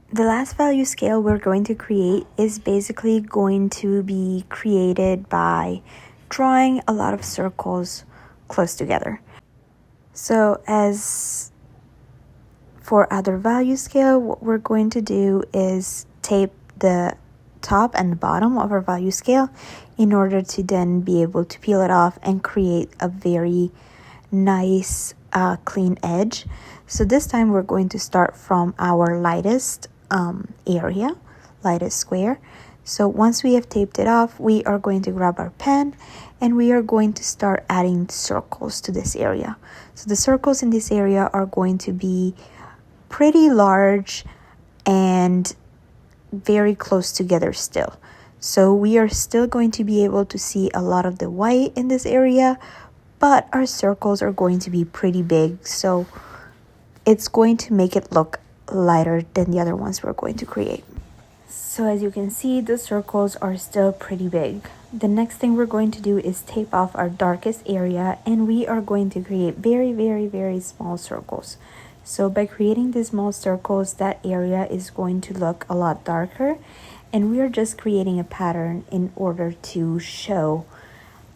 The last value scale we're going to create is basically going to be created by drawing a lot of circles close together. So as for other value scale, what we're going to do is tape the top and the bottom of our value scale in order to then be able to peel it off and create a very nice clean edge. So this time we're going to start from our lightest lightest square. So once we have taped it off, we are going to grab our pen and we are going to start adding circles to this area. So the circles in this area are going to be pretty large and very close together still. So we are still going to be able to see a lot of the white in this area, but our circles are going to be pretty big, so it's going to make it look lighter than the other ones we're going to create. So as you can see, the circles are still pretty big. The next thing we're going to do is tape off our darkest area, and we are going to create very small circles. So by creating these small circles, that area is going to look a lot darker, and we are just creating a pattern in order to show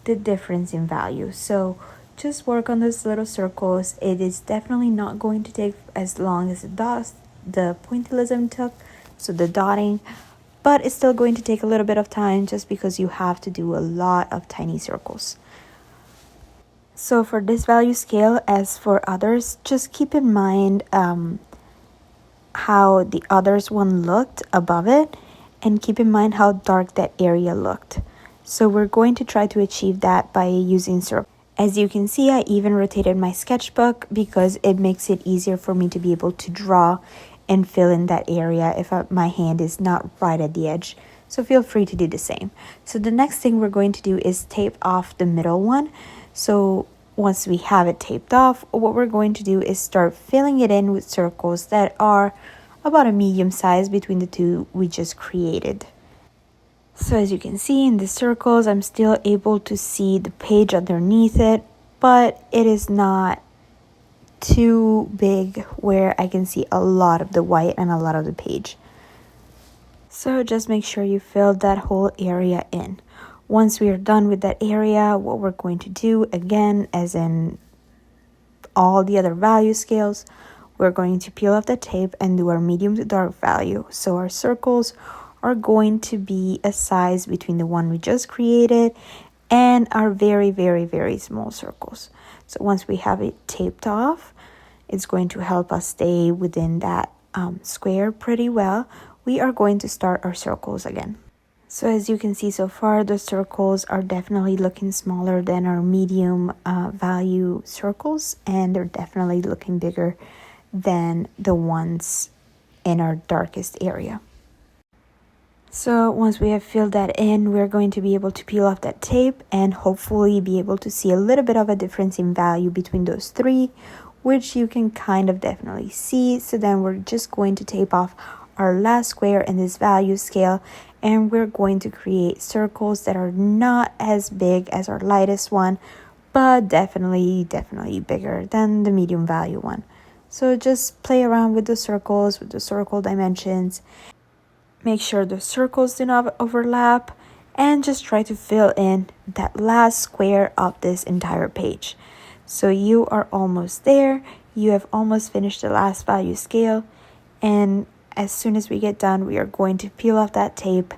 the difference in value. So just work on those little circles. It is definitely not going to take as long as the pointillism took, so the dotting, but it's still going to take a little bit of time just because you have to do a lot of tiny circles. So for this value scale, as for others, just keep in mind how the others one looked above it, and keep in mind how dark that area looked. So we're going to try to achieve that by using circles. As you can see, I even rotated my sketchbook because it makes it easier for me to be able to draw and fill in that area if my hand is not right at the edge. So feel free to do the same. So the next thing we're going to do is tape off the middle one. So once we have it taped off, what we're going to do is start filling it in with circles that are about a medium size between the two we just created. So as you can see in the circles, I'm still able to see the page underneath it, but it is not too big where I can see a lot of the white and a lot of the page. So just make sure you fill that whole area in. Once we are done with that area, what we're going to do, again, as in all the other value scales, we're going to peel off the tape and do our medium to dark value. So our circles are going to be a size between the one we just created and our very small circles. So once we have it taped off, it's going to help us stay within that square pretty well. We are going to start our circles again. So as you can see so far, the circles are definitely looking smaller than our medium value circles, and they're definitely looking bigger than the ones in our darkest area. So once we have filled that in, we're going to be able to peel off that tape and hopefully be able to see a little bit of a difference in value between those three, which you can kind of definitely see. So then we're just going to tape off our last square in this value scale, and we're going to create circles that are not as big as our lightest one, but definitely bigger than the medium value one. So just play around with the circles, with the circle dimensions. Make sure the circles do not overlap, and just try to fill in that last square of this entire page. So you are almost there. You have almost finished the last value scale, and as soon as we get done, we are going to peel off that tape,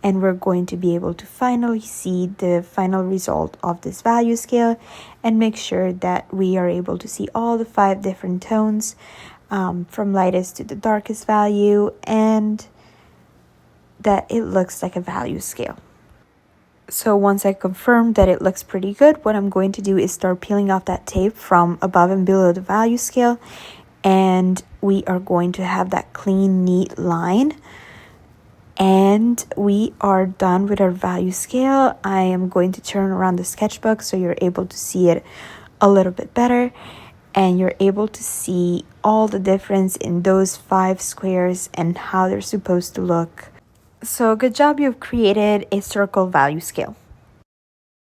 and we're going to be able to finally see the final result of this value scale, and make sure that we are able to see all the 5 different tones from lightest to the darkest value, and that it looks like a value scale. So once I confirm that it looks pretty good, what I'm going to do is start peeling off that tape from above and below the value scale, and we are going to have that clean, neat line. And we are done with our value scale. I am going to turn around the sketchbook so you're able to see it a little bit better, and you're able to see all the difference in those 5 squares and how they're supposed to look. So good job, you've created a circle value scale.